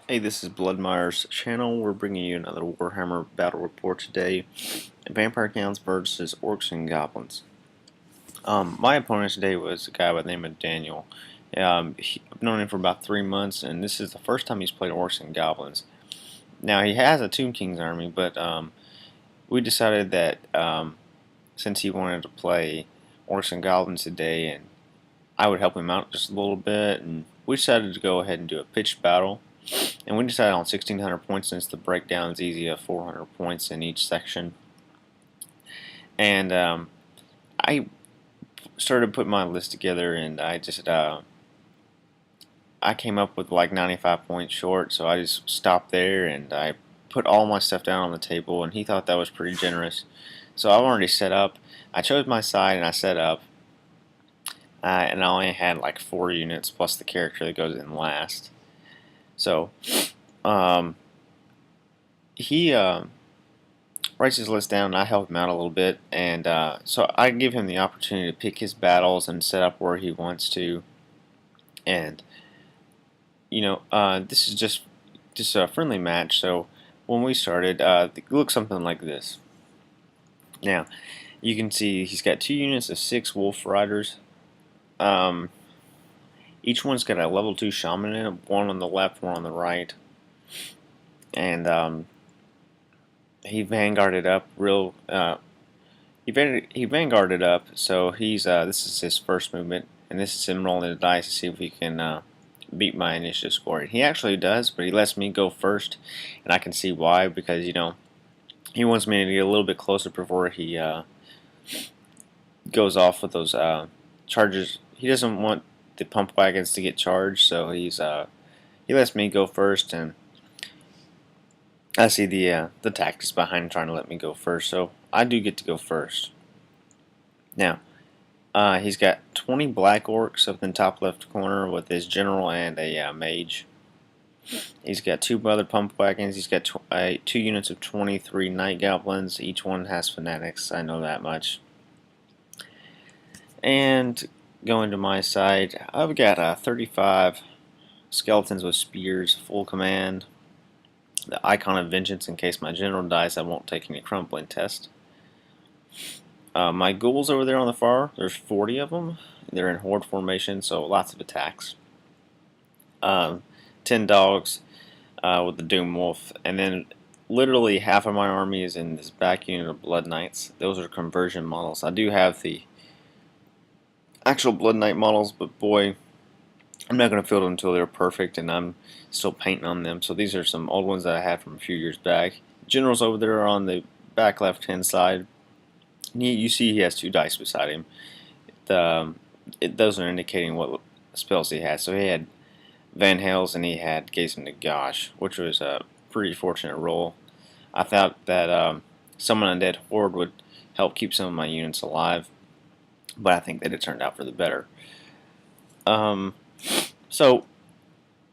Hey, this is Bloodmire's channel. We're bringing you another Warhammer battle report today. Vampire Counts versus Orcs and Goblins. My opponent today was a guy by the name of Daniel. I've known him for about 3 months, and this is the first time he's played Orcs and Goblins. Now, he has a Tomb King's army, but we decided that since he wanted to play Orcs and Goblins today, and I would help him out just a little bit, and we decided to go ahead and do a pitched battle. And we decided on 1600 points since the breakdown is easy of 400 points in each section. And I started putting my list together, and I just I came up with like 95 points short, so I just stopped there and I put all my stuff down on the table, and he thought that was pretty generous. So I've already set up. I chose my side and I set up, and I only had like 4 units plus the character that goes in last. So he writes his list down, and I help him out a little bit, and so I give him the opportunity to pick his battles and set up where he wants to. And this is just a friendly match. So when we started, it looked something like this. Now you can see he's got 2 units of 6 Wolf Riders. Each one's got a level 2 shaman in it, one on the left, one on the right. And he vanguarded up real. He vanguarded up, so he's this is his first movement, and this is him rolling the dice to see if he can beat my initiative score. He actually does, but he lets me go first, and I can see why, because he wants me to get a little bit closer before he goes off with those charges. He doesn't want the pump wagons to get charged, so he lets me go first, and I see the tactics behind trying to let me go first, so I do get to go first. Now, he's got 20 black orcs up in the top left corner with his general and a mage. He's got 2 other pump wagons. He's got 2 units of 23 night goblins. Each one has fanatics. I know that much. And going to my side, I've got 35 skeletons with spears, full command. The icon of vengeance, in case my general dies, I won't take any crumbling test. My ghouls over there on the far, there's 40 of them. They're in horde formation, so lots of attacks. 10 dogs with the Doom Wolf, and then literally half of my army is in this back unit of Blood Knights. Those are conversion models. I do have the actual Blood Knight models, but boy, I'm not going to field them until they're perfect, and I'm still painting on them. So these are some old ones that I had from a few years back. Generals over there are on the back left-hand side. You see he has 2 dice beside him. Those are indicating what spells he has. So he had Van Hales and he had Gaze into Gosh, which was a pretty fortunate roll. I thought that Summon Undead Horde would help keep some of my units alive, but I think that it turned out for the better. So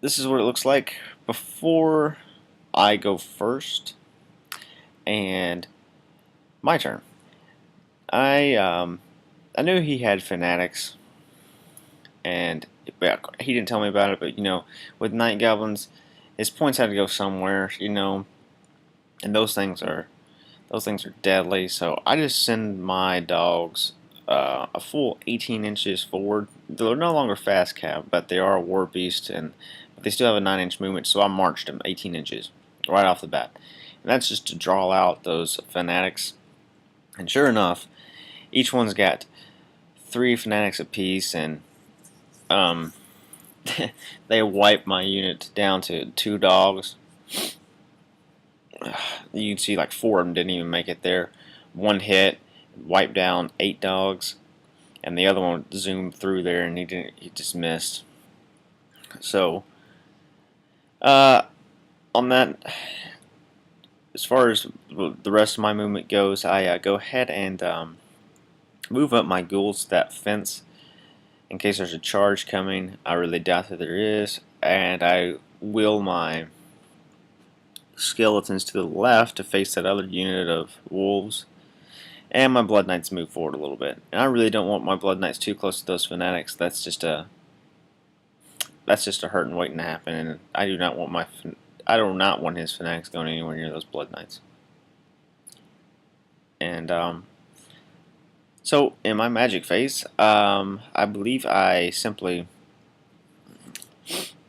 this is what it looks like before I go first, and my turn. I knew he had fanatics, and he didn't tell me about it. But with night goblins, his points had to go somewhere. And those things are deadly. So I just send my dogs a full 18 inches forward. They're no longer fast cab, but they are a war beast, and they still have a 9-inch movement. So I marched them 18 inches right off the bat, and that's just to draw out those fanatics. And sure enough, each one's got 3 fanatics apiece, and they wipe my unit down to 2 dogs. You can see like 4 of them didn't even make it there. 1 hit, wiped down 8 dogs, and the other one zoomed through there, and he just missed. So on that, as far as the rest of my movement goes, I go ahead and move up my ghouls to that fence in case there's a charge coming. I really doubt that there is, and I wheel my skeletons to the left to face that other unit of wolves, and my Blood Knights move forward a little bit. And I really don't want my Blood Knights too close to those fanatics. That's just a hurting waiting to happen, and I do not want my I do not want his fanatics going anywhere near those Blood Knights. And so in my magic phase, I believe I simply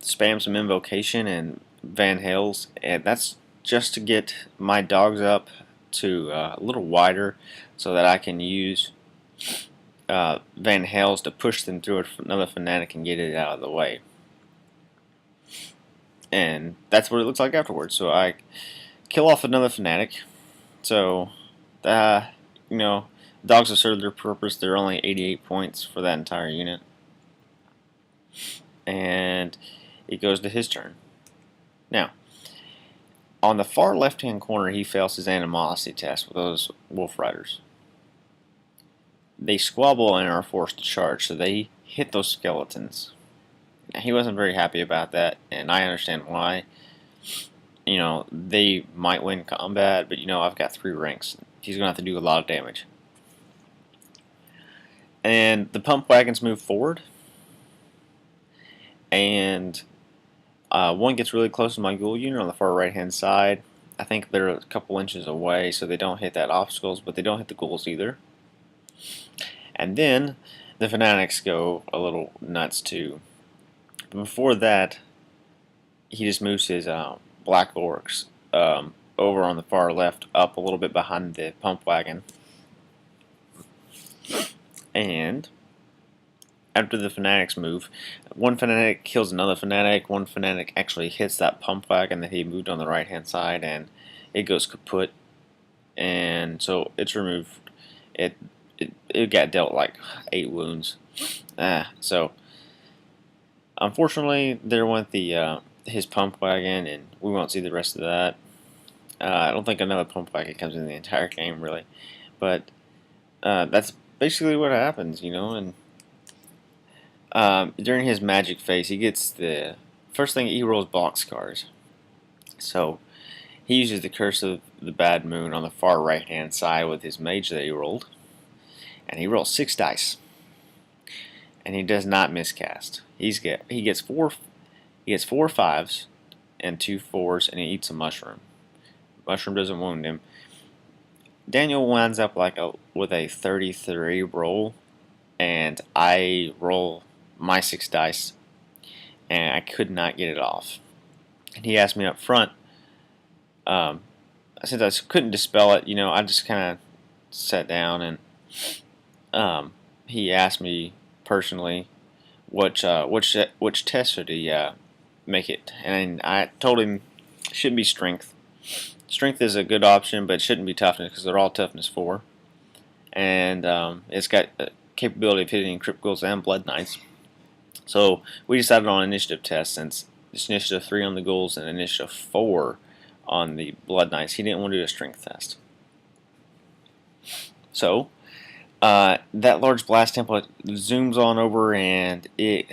spam some invocation and Van Hales, and that's just to get my dogs up to a little wider so that I can use Van Hales to push them through another fanatic and get it out of the way. And that's what it looks like afterwards. So I kill off another fanatic. So, you know, dogs have served their purpose. They're only 88 points for that entire unit. And it goes to his turn. Now, on the far left-hand corner, he fails his animosity test with those Wolf Riders. They squabble and are forced to charge, so they hit those skeletons. Now, he wasn't very happy about that, and I understand why. You know, they might win combat, but you know, I've got 3 ranks. He's going to have to do a lot of damage. And the pump wagons move forward, and one gets really close to my ghoul unit on the far right hand side. I think they're a couple inches away, so they don't hit that obstacles, but they don't hit the ghouls either. And then the fanatics go a little nuts too. But before that, he just moves his black orcs over on the far left, up a little bit behind the pump wagon. And after the fanatics move, one fanatic kills another fanatic. One fanatic actually hits that pump wagon that he moved on the right hand side, and it goes kaput. And so it's removed. It got dealt like 8 wounds. So unfortunately, there went the his pump wagon, and we won't see the rest of that. I don't think another pump wagon comes in the entire game really, but that's basically what happens, you know. And during his magic phase, he gets the first thing he rolls boxcars. So he uses the Curse of the Bad Moon on the far right hand side with his mage that he rolled, and he rolls 6 dice, and he does not miscast. He gets 4 5s and 2 4s, and he eats a mushroom. Mushroom doesn't wound him. Daniel winds up with a 33 roll, and I roll my 6 dice, and I could not get it off. And he asked me up front, since I couldn't dispel it, you know, I just kind of sat down, and he asked me personally which test should he make it, and I told him it shouldn't be strength. Strength is a good option, but it shouldn't be toughness because they're all toughness 4, and it's got the capability of hitting Crypt Ghouls and Blood Knights. So we decided on initiative test, since it's initiative 3 on the ghouls and initiative 4 on the Blood Knights. He didn't want to do a strength test. So that large blast template zooms on over, and it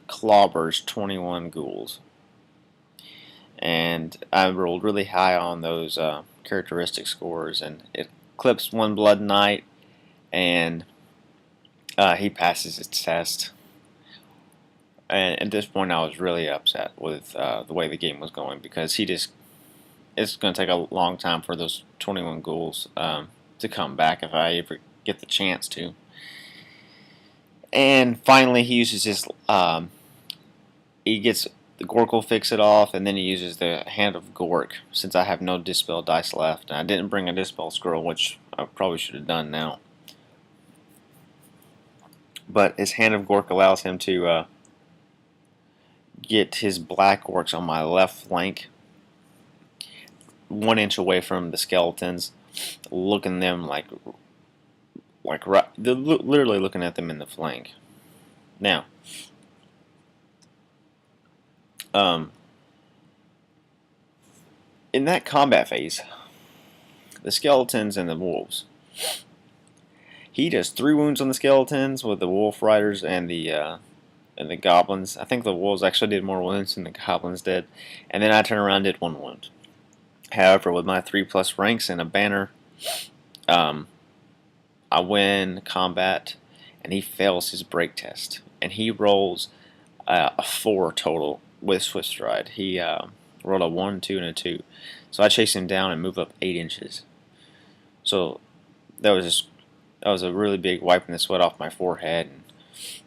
clobbers 21 ghouls. And I rolled really high on those characteristic scores, and it clips 1 Blood Knight, and he passes his test. And at this point, I was really upset with the way the game was going, because it's going to take a long time for those 21 ghouls to come back if I ever get the chance to. And finally, he uses his he gets the Gork will fix it off, and then he uses the Hand of Gork, since I have no Dispel dice left. And I didn't bring a Dispel scroll, which I probably should have done now. But his Hand of Gork allows him to get his black orcs on my left flank, 1 inch away from the skeletons, looking them like right, they're literally looking at them in the flank. Now, in that combat phase, the skeletons and the wolves, he does 3 wounds on the skeletons with the wolf riders and the goblins. I think the wolves actually did more wounds than the goblins did, and then I turn around and did 1 wound. However, with my 3+ ranks and a banner, I win combat, and he fails his break test, and he rolls a 4 total with Swift Stride. He Rolled a 1, 2, and a 2. So I chased him down and moved up 8 inches. So that was a really big wiping the sweat off my forehead, and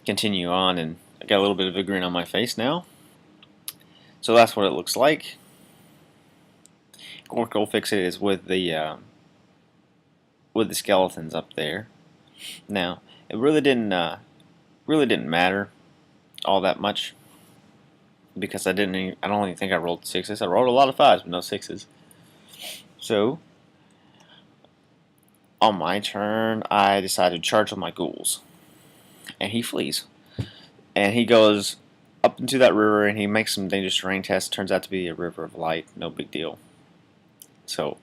continue on, and I got a little bit of a grin on my face now. So that's what it looks like. Gorko Fix It is with the skeletons up there. Now it really didn't matter all that much, because I don't even think I rolled 6s. I rolled a lot of 5s but no 6s. So on my turn, I decided to charge on my ghouls, and he flees, and he goes up into that river, and he makes some dangerous terrain tests. Turns out to be a river of light, no big deal. So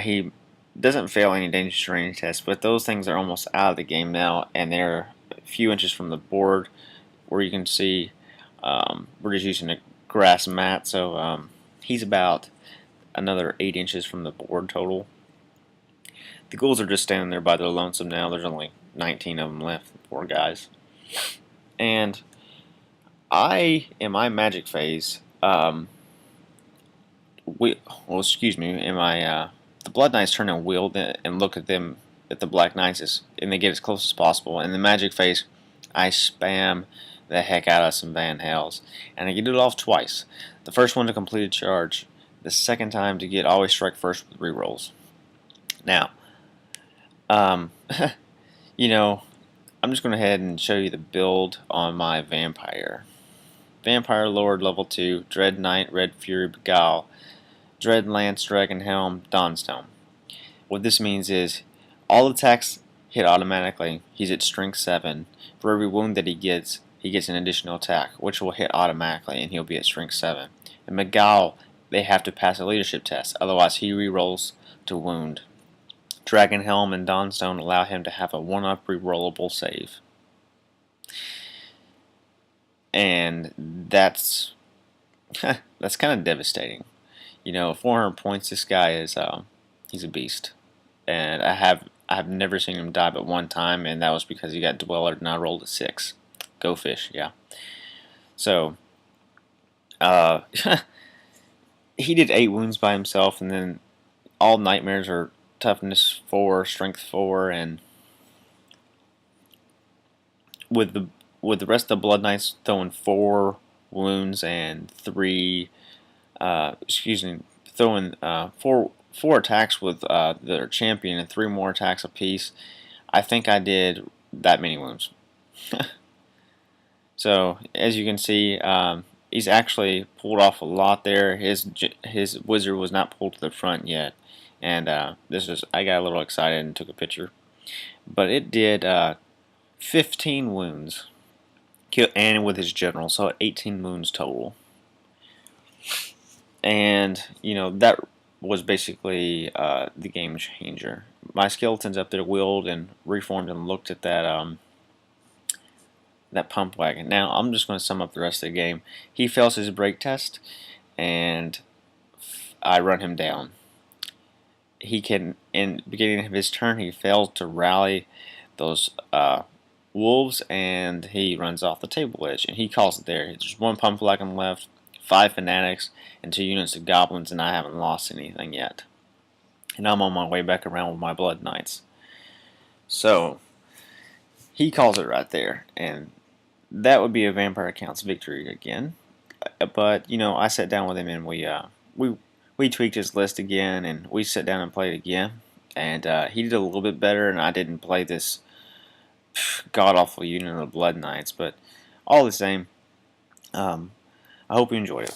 he doesn't fail any dangerous terrain tests, but those things are almost out of the game now, and they're a few inches from the board, where you can see we're just using a grass mat, so he's about another 8 inches from the board total. The ghouls are just standing there by their lonesome now. There's only 19 of them left, poor guys. And in my magic phase, in my the Blood Knights turn and wield and look at them at the Black Knights, and they get as close as possible. In the magic phase, I spam the heck out of some Van Hells, and I get it off twice. The first one to complete a charge, the second time to get always strike first with rerolls. Now, you know, I'm just going to go ahead and show you the build on my Vampire. Vampire Lord level 2, Dread Knight, Red Fury, Beguile, Dread Lance, Dragon Helm, Dawnstone. What this means is all attacks hit automatically. He's at strength 7. For every wound that he gets an additional attack, which will hit automatically, and he'll be at strength 7. And Beguile, they have to pass a leadership test, otherwise he rerolls to wound. Dragon Helm and Dawnstone allow him to have a 1-up rerollable save. And that's that's kind of devastating. 400 points. This guy is he's a beast, and I have never seen him die but one time, and that was because he got Dweller and I rolled a 6. Go fish, yeah. So he did 8 wounds by himself, and then all nightmares are toughness 4, strength 4, and with the rest of the Blood Knights throwing 4 wounds and 3, throwing 4 attacks with their champion and 3 more attacks apiece, I think I did that many wounds. So as you can see, he's actually pulled off a lot there. His wizard was not pulled to the front yet, and I got a little excited and took a picture. But it did 15 wounds, and with his general, so 18 wounds total. And that was basically the game changer. My skeletons up there wheeled and reformed and looked at that pump wagon. Now I'm just going to sum up the rest of the game. He fails his break test, and I run him down. In the beginning of his turn, he fails to rally those wolves, and he runs off the table edge, and he calls it there. There's 1 pump wagon left, 5 fanatics, and 2 units of goblins, and I haven't lost anything yet. And I'm on my way back around with my Blood Knights. So he calls it right there, and that would be a Vampire Counts victory again. But I sat down with him, and we tweaked his list again, and we sat down and played again. And he did a little bit better, and I didn't play this god-awful unit of the Blood Knights. But all the same, I hope you enjoyed it.